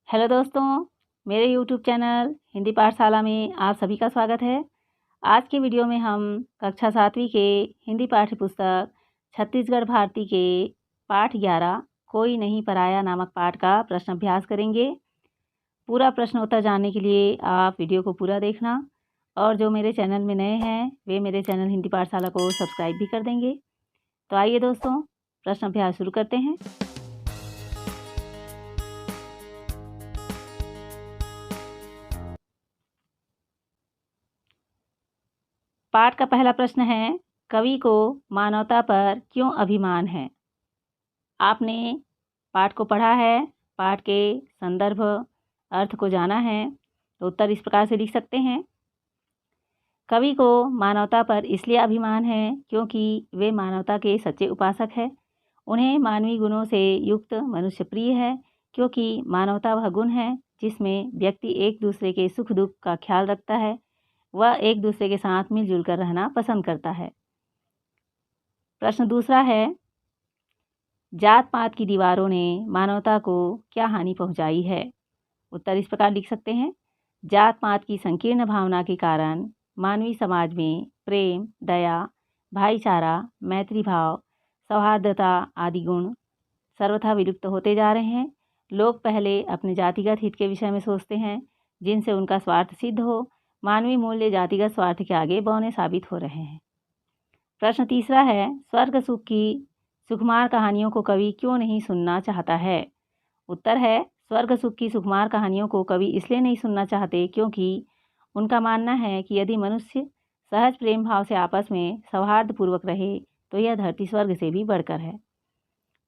Hello दोस्तों, मेरे YouTube channel Hindi पाठशाला में आप सभी का स्वागत है। आज की वीडियो में हम कक्षा 7वीं के हिंदी पाठ्य पुस्तक छत्तीसगढ़ भारती के पाठ 11 कोई नहीं पराया नामक पाठ का प्रश्न अभ्यास करेंगे। पूरा प्रश्न उत्तर जानने के लिए आप वीडियो को पूरा देखना और जो मेरे चैनल में नए हैं वे मेरे चैनल हिंदी पाठशाला को सब्सक्राइब भी कर देंगे। तो आइए दोस्तों, प्रश्न अभ्यास शुरू करते हैं। पाठ का पहला प्रश्न है, कवि को मानवता पर क्यों अभिमान है। आपने पाठ को पढ़ा है, पाठ के संदर्भ अर्थ को जाना है, तो उत्तर इस प्रकार से लिख सकते हैं। कवि को मानवता पर इसलिए अभिमान है क्योंकि वे मानवता के सच्चे उपासक हैं। उन्हें मानवीय गुणों से युक्त मनुष्य प्रिय है क्योंकि मानवता वह गुण है जिसमें व्यक्ति एक दूसरे के सुख दुख का ख्याल रखता है। वह एक दूसरे के साथ मिलजुल कर रहना पसंद करता है। प्रश्न दूसरा है, जात पात की दीवारों ने मानवता को क्या हानि पहुंचाई है। उत्तर इस प्रकार लिख सकते हैं। जात पात की संकीर्ण भावना के कारण मानवीय समाज में प्रेम, दया, भाईचारा, मैत्री भाव, सौहार्दता आदि गुण सर्वथा विलुप्त होते जा रहे हैं। लोग पहले अपने जातिगत हित के विषय में सोचते हैं जिनसे उनका स्वार्थ सिद्ध हो। मानवीय मूल्य जातिगत स्वार्थ के आगे बौने साबित हो रहे हैं। प्रश्न तीसरा है, स्वर्ग सुख की सुकुमार कहानियों को कवि क्यों नहीं सुनना चाहता है। उत्तर है, स्वर्ग सुख की सुकुमार कहानियों को कवि इसलिए नहीं सुनना चाहते क्योंकि उनका मानना है कि यदि मनुष्य सहज प्रेम भाव से आपस में सौहार्दपूर्वक रहे तो यह धरती स्वर्ग से भी बढ़कर है।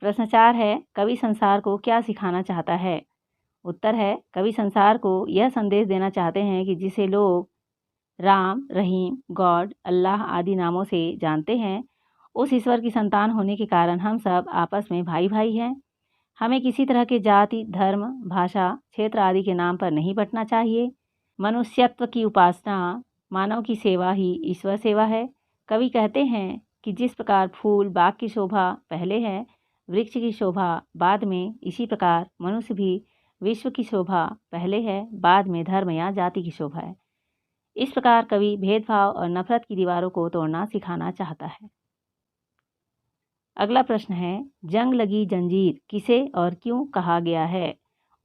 प्रश्न 4 है, कवि संसार को क्या सिखाना चाहता है। उत्तर है, कवि संसार को यह संदेश देना चाहते हैं कि जिसे लोग राम, रहीम, गॉड, अल्लाह आदि नामों से जानते हैं, उस ईश्वर की संतान होने के कारण हम सब आपस में भाई भाई हैं। हमें किसी तरह के जाति, धर्म, भाषा, क्षेत्र आदि के नाम पर नहीं बंटना चाहिए। मनुष्यत्व की उपासना, मानव की सेवा ही ईश्वर सेवा है। कवि कहते हैं कि जिस प्रकार फूल बाग की शोभा पहले है, वृक्ष की शोभा बाद में, इसी प्रकार मनुष्य भी विश्व की शोभा पहले है, बाद में धर्म या जाति की शोभा है। इस प्रकार कवि भेदभाव और नफरत की दीवारों को तोड़ना सिखाना चाहता है। अगला प्रश्न है, जंग लगी जंजीर किसे और क्यों कहा गया है।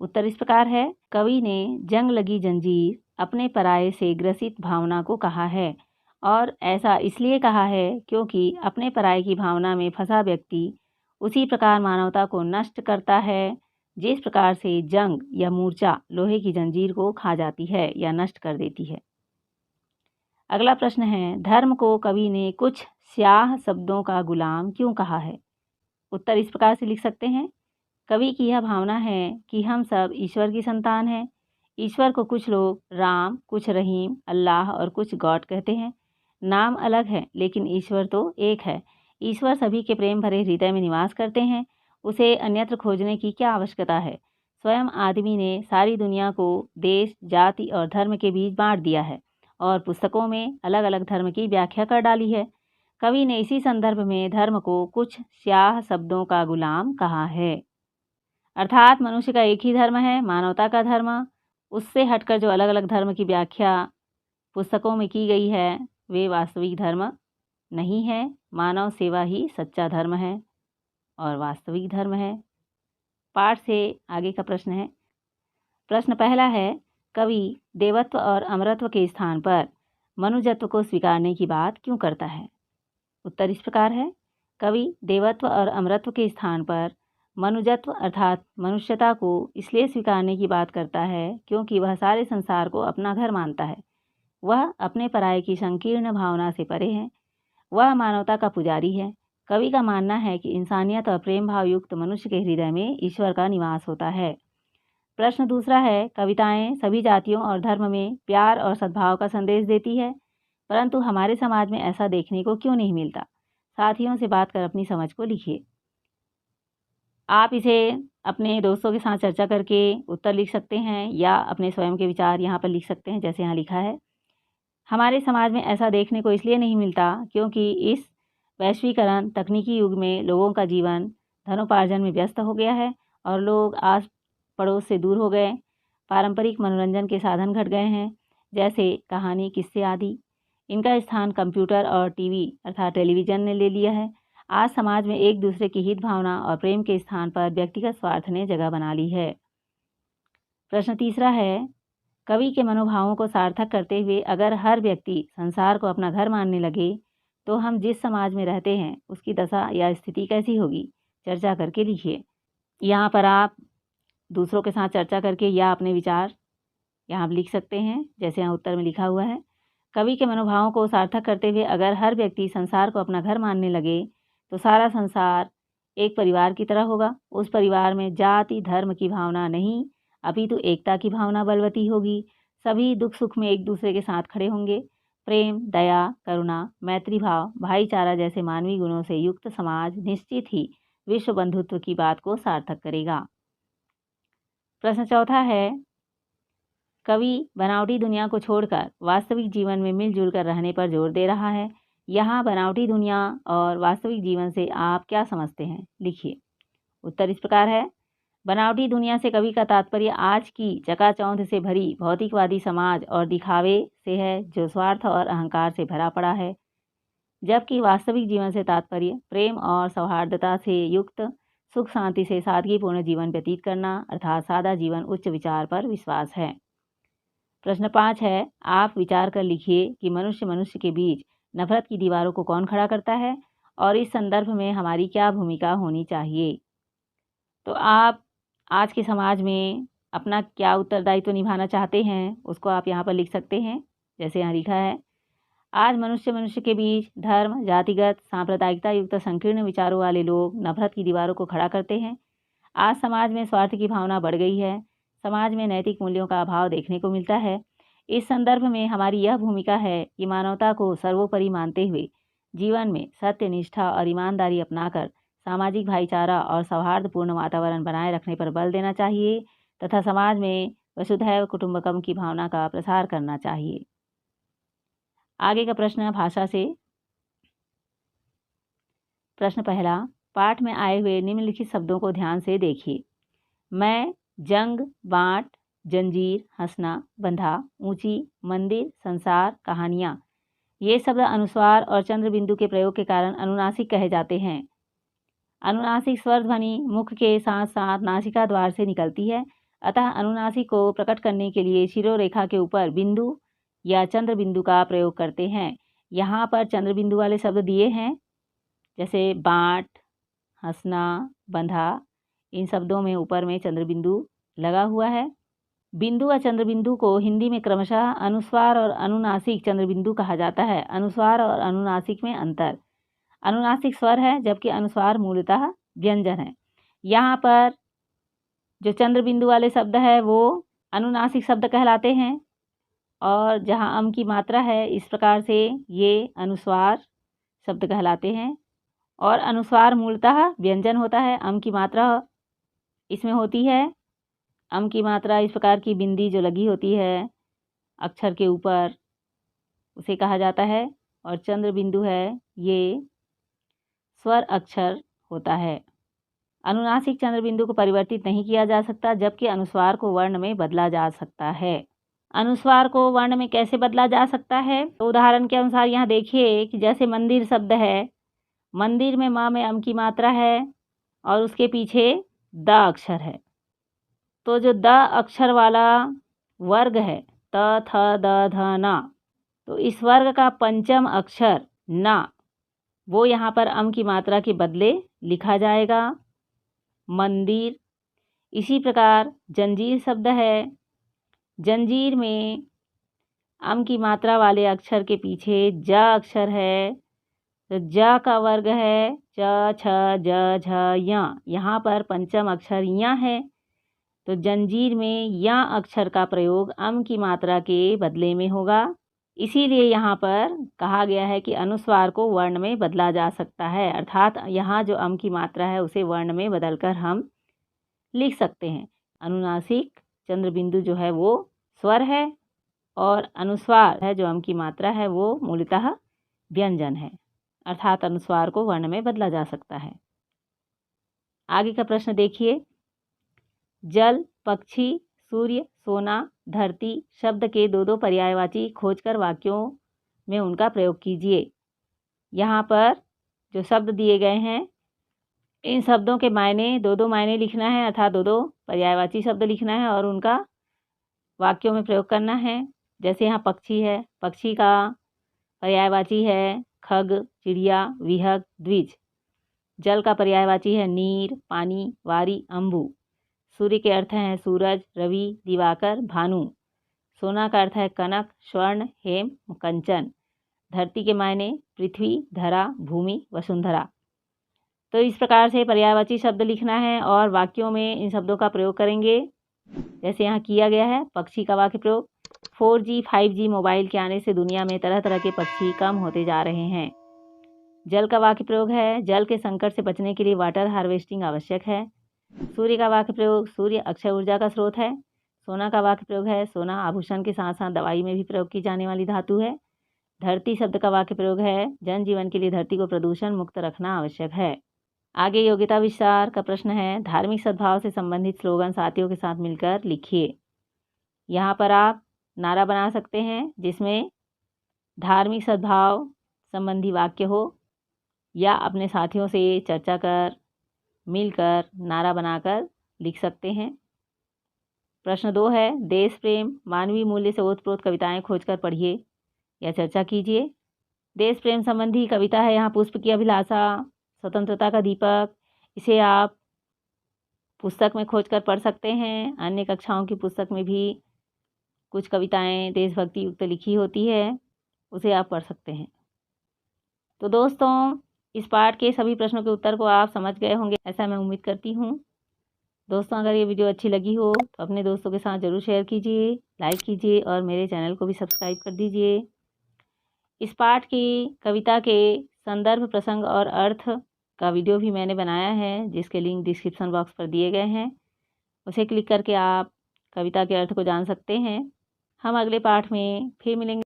उत्तर इस प्रकार है, कवि ने जंग लगी जंजीर अपने पराये से ग्रसित भावना को कहा है और ऐसा इसलिए कहा है क्योंकि अपने पराये की भावना में फंसा व्यक्ति उसी प्रकार मानवता को नष्ट करता है जिस प्रकार से जंग या मूर्छा लोहे की जंजीर को खा जाती है या नष्ट कर देती है। अगला प्रश्न है, धर्म को कवि ने कुछ स्याह शब्दों का गुलाम क्यों कहा है। उत्तर इस प्रकार से लिख सकते हैं, कवि की यह भावना है कि हम सब ईश्वर की संतान हैं। ईश्वर को कुछ लोग राम, कुछ रहीम, अल्लाह और कुछ गॉड कहते हैं। नाम अलग है लेकिन ईश्वर तो एक है। ईश्वर सभी के प्रेम भरे हृदय में निवास करते हैं। उसे अन्यत्र खोजने की क्या आवश्यकता है। स्वयं आदमी ने सारी दुनिया को देश, जाति और धर्म के बीच बांट दिया है और पुस्तकों में अलग अलग धर्म की व्याख्या कर डाली है। कवि ने इसी संदर्भ में धर्म को कुछ स्याह शब्दों का गुलाम कहा है। अर्थात मनुष्य का एक ही धर्म है, मानवता का धर्म। उससे हटकर जो अलग अलग धर्म की व्याख्या पुस्तकों में की गई है वे वास्तविक धर्म नहीं है। मानव सेवा ही सच्चा धर्म है और वास्तविक धर्म है। पाठ से आगे का प्रश्न है। प्रश्न पहला है, कवि देवत्व और अमरत्व के स्थान पर मनुजत्व को स्वीकारने की बात क्यों करता है। उत्तर इस प्रकार है, कवि देवत्व और अमरत्व के स्थान पर मनुजत्व अर्थात मनुष्यता को इसलिए स्वीकारने की बात करता है क्योंकि वह सारे संसार को अपना घर मानता है। वह अपने पराये की संकीर्ण भावना से परे है। वह मानवता का पुजारी है। कवि का मानना है कि इंसानियत और प्रेम भाव युक्त मनुष्य के हृदय में ईश्वर का निवास होता है। प्रश्न दूसरा है, कविताएं सभी जातियों और धर्म में प्यार और सद्भाव का संदेश देती है, परंतु हमारे समाज में ऐसा देखने को क्यों नहीं मिलता। साथियों से बात कर अपनी समझ को लिखिए। आप इसे अपने दोस्तों के साथ चर्चा करके उत्तर लिख सकते हैं या अपने स्वयं के विचार यहाँ पर लिख सकते हैं जैसे यहाँ लिखा है। हमारे समाज में ऐसा देखने को इसलिए नहीं मिलता क्योंकि इस वैश्वीकरण तकनीकी युग में लोगों का जीवन धनोपार्जन में व्यस्त हो गया है और लोग पड़ोस से दूर हो गए। पारंपरिक मनोरंजन के साधन घट गए हैं, जैसे कहानी, किस्से आदि। इनका स्थान कंप्यूटर और टीवी अर्थात टेलीविज़न ने ले लिया है। आज समाज में एक दूसरे की हित भावना और प्रेम के स्थान पर व्यक्तिगत स्वार्थ ने जगह बना ली है। प्रश्न तीसरा है, कवि के मनोभावों को सार्थक करते हुए अगर हर व्यक्ति संसार को अपना घर मानने लगे तो हम जिस समाज में रहते हैं उसकी दशा या स्थिति कैसी होगी? चर्चा करके लिखिए। यहाँ पर आप दूसरों के साथ चर्चा करके या अपने विचार यहाँ आप लिख सकते हैं, जैसे यहाँ उत्तर में लिखा हुआ है। कवि के मनोभावों को सार्थक करते हुए अगर हर व्यक्ति संसार को अपना घर मानने लगे तो सारा संसार एक परिवार की तरह होगा। उस परिवार में जाति धर्म की भावना नहीं अपितु एकता की भावना बलवती होगी। सभी दुख सुख में एक दूसरे के साथ खड़े होंगे। प्रेम, दया, करुणा, मैत्री भाव, भाईचारा जैसे मानवीय गुणों से युक्त समाज निश्चित ही विश्व बंधुत्व की बात को सार्थक करेगा। प्रश्न चौथा है, कवि बनावटी दुनिया को छोड़कर वास्तविक जीवन में मिलजुल कर रहने पर जोर दे रहा है। यहाँ बनावटी दुनिया और वास्तविक जीवन से आप क्या समझते हैं? लिखिए। उत्तर इस प्रकार है, बनावटी दुनिया से कवि का तात्पर्य आज की चकाचौंध से भरी भौतिकवादी समाज और दिखावे से है जो स्वार्थ और अहंकार से भरा पड़ा है, जबकि वास्तविक जीवन से तात्पर्य प्रेम और सौहार्दता से युक्त सुख शांति से सादगीपूर्ण जीवन व्यतीत करना अर्थात सादा जीवन उच्च विचार पर विश्वास है। प्रश्न 5 है, आप विचार कर लिखिए कि मनुष्य के बीच नफरत की दीवारों को कौन खड़ा करता है और इस संदर्भ में हमारी क्या भूमिका होनी चाहिए। तो आप आज के समाज में अपना क्या उत्तरदायित्व निभाना चाहते हैं उसको आप यहाँ पर लिख सकते हैं, जैसे यहाँ लिखा है। आज मनुष्य के बीच धर्म, जातिगत, सांप्रदायिकता युक्त संकीर्ण विचारों वाले लोग नफरत की दीवारों को खड़ा करते हैं। आज समाज में स्वार्थ की भावना बढ़ गई है। समाज में नैतिक मूल्यों का अभाव देखने को मिलता है। इस संदर्भ में हमारी यह भूमिका है कि मानवता को सर्वोपरि मानते हुए जीवन में सत्य, निष्ठा और ईमानदारी अपनाकर सामाजिक भाईचारा और सौहार्दपूर्ण वातावरण बनाए रखने पर बल देना चाहिए तथा समाज में वसुधैव कुटुंबकम की भावना का प्रसार करना चाहिए। आगे का प्रश्न भाषा से। प्रश्न पहला, पाठ में आए हुए निम्नलिखित शब्दों को ध्यान से देखिए। मैं, जंग, बाँट, जंजीर, हंसना, बंधा, ऊंची, मंदिर, संसार, कहानियाँ, ये शब्द अनुस्वार और चंद्र बिंदु के प्रयोग के कारण अनुनासिक कहे जाते हैं। अनुनासिक स्वर ध्वनि मुख के साथ साथ नासिका द्वार से निकलती है, अतः अनुनासिक को प्रकट करने के लिए शिरोरेखा के ऊपर बिंदु या चंद्र बिंदु का प्रयोग करते हैं। यहाँ पर चंद्र बिंदु वाले शब्द दिए हैं, जैसे बाँट, हंसना, बंधा, इन शब्दों में ऊपर में चंद्र बिंदु लगा हुआ है। बिंदु व चंद्र बिंदु को हिंदी में क्रमशः अनुस्वार और अनुनासिक चंद्र बिंदु कहा जाता है। अनुस्वार और अनुनासिक में अंतर, अनुनासिक स्वर है जबकि अनुस्वार मूलतः व्यंजन है। यहाँ पर जो चंद्र बिंदु वाले शब्द है वो अनुनासिक शब्द कहलाते हैं और जहाँ अम की मात्रा है इस प्रकार से ये अनुस्वार शब्द कहलाते हैं। और अनुस्वार मूलतः व्यंजन होता है, अम की मात्रा इसमें होती है। अम की मात्रा इस प्रकार की बिंदी जो लगी होती है अक्षर के ऊपर उसे कहा जाता है। और चंद्र बिंदु है ये स्वर अक्षर होता है। अनुनासिक चंद्र बिंदु को परिवर्तित नहीं किया जा सकता, जबकि अनुस्वार को वर्ण में बदला जा सकता है। अनुस्वार को वर्ण में कैसे बदला जा सकता है? तो उदाहरण के अनुसार यहाँ देखिए कि जैसे मंदिर शब्द है, मंदिर में माँ में अम की मात्रा है और उसके पीछे द अक्षर है। तो जो द अक्षर वाला वर्ग है त, थ, द, ध, न, तो इस वर्ग का पंचम अक्षर न वो यहाँ पर अम की मात्रा के बदले लिखा जाएगा, मंदिर। इसी प्रकार जंजीर शब्द है, जंजीर में अम की मात्रा वाले अक्षर के पीछे ज अक्षर है, तो ज का वर्ग है च, छ, ज, झ, य, यहाँ पर पंचम अक्षर य है। तो जंजीर में य अक्षर का प्रयोग अम की मात्रा के बदले में होगा। इसीलिए यहाँ पर कहा गया है कि अनुस्वार को वर्ण में बदला जा सकता है, अर्थात यहाँ जो अम की मात्रा है उसे वर्ण में बदलकर हम लिख सकते हैं। अनुनासिक चंद्र बिंदु जो है वो स्वर है और अनुस्वार है जो अम की मात्रा है वो मूलतः व्यंजन है, अर्थात अनुस्वार को वर्ण में बदला जा सकता है। आगे का प्रश्न देखिए। जल, पक्षी, सूर्य, सोना, धरती शब्द के दो दो पर्यायवाची खोजकर वाक्यों में उनका प्रयोग कीजिए। यहाँ पर जो शब्द दिए गए हैं इन शब्दों के मायने दो दो मायने लिखना है, अर्थात दो दो पर्यायवाची शब्द लिखना है और उनका वाक्यों में प्रयोग करना है। जैसे यहाँ पक्षी है, पक्षी का पर्यायवाची है खग, चिड़िया, विहग, द्विज। जल का पर्यायवाची है नीर, पानी, वारी, अम्बु। सूर्य के अर्थ हैं सूरज, रवि, दिवाकर, भानु। सोना का अर्थ है कनक, स्वर्ण, हेम, कंचन। धरती के मायने पृथ्वी, धरा, भूमि, वसुंधरा। तो इस प्रकार से पर्यायवाची शब्द लिखना है और वाक्यों में इन शब्दों का प्रयोग करेंगे। जैसे यहाँ किया गया है पक्षी का वाक्य प्रयोग। 4G 5G मोबाइल के आने से दुनिया में तरह तरह के पक्षी कम होते जा रहे हैं। जल का वाक्य प्रयोग है जल के संकट से बचने के लिए वाटर हार्वेस्टिंग आवश्यक है। सूर्य का वाक्य प्रयोग सूर्य अक्षय ऊर्जा का स्रोत है। सोना का वाक्य प्रयोग है सोना आभूषण के साथ साथ दवाई में भी प्रयोग की जाने वाली धातु है। धरती शब्द का वाक्य प्रयोग है जनजीवन के लिए धरती को प्रदूषण मुक्त रखना आवश्यक है। आगे योग्यता विस्तार का प्रश्न है। धार्मिक सद्भाव से संबंधित स्लोगन साथियों के साथ मिलकर लिखिए। यहाँ पर आप नारा बना सकते हैं जिसमें धार्मिक सद्भाव संबंधी वाक्य हो या अपने साथियों से चर्चा कर मिलकर नारा बनाकर लिख सकते हैं। प्रश्न 2 है देश प्रेम मानवीय मूल्य से ओतप्रोत कविताएं खोजकर पढ़िए या चर्चा कीजिए। देश प्रेम संबंधी कविता है यहाँ पुष्प की अभिलाषा, स्वतंत्रता का दीपक। इसे आप पुस्तक में खोजकर पढ़ सकते हैं। अन्य कक्षाओं की पुस्तक में भी कुछ कविताएं देशभक्ति युक्त लिखी होती है, उसे आप पढ़ सकते हैं। तो दोस्तों इस पाठ के सभी प्रश्नों के उत्तर को आप समझ गए होंगे ऐसा मैं उम्मीद करती हूँ। दोस्तों अगर ये वीडियो अच्छी लगी हो तो अपने दोस्तों के साथ ज़रूर शेयर कीजिए, लाइक कीजिए और मेरे चैनल को भी सब्सक्राइब कर दीजिए। इस पाठ की कविता के संदर्भ, प्रसंग और अर्थ का वीडियो भी मैंने बनाया है जिसके लिंक डिस्क्रिप्शन बॉक्स पर दिए गए हैं। उसे क्लिक करके आप कविता के अर्थ को जान सकते हैं। हम अगले पाठ में फिर मिलेंगे।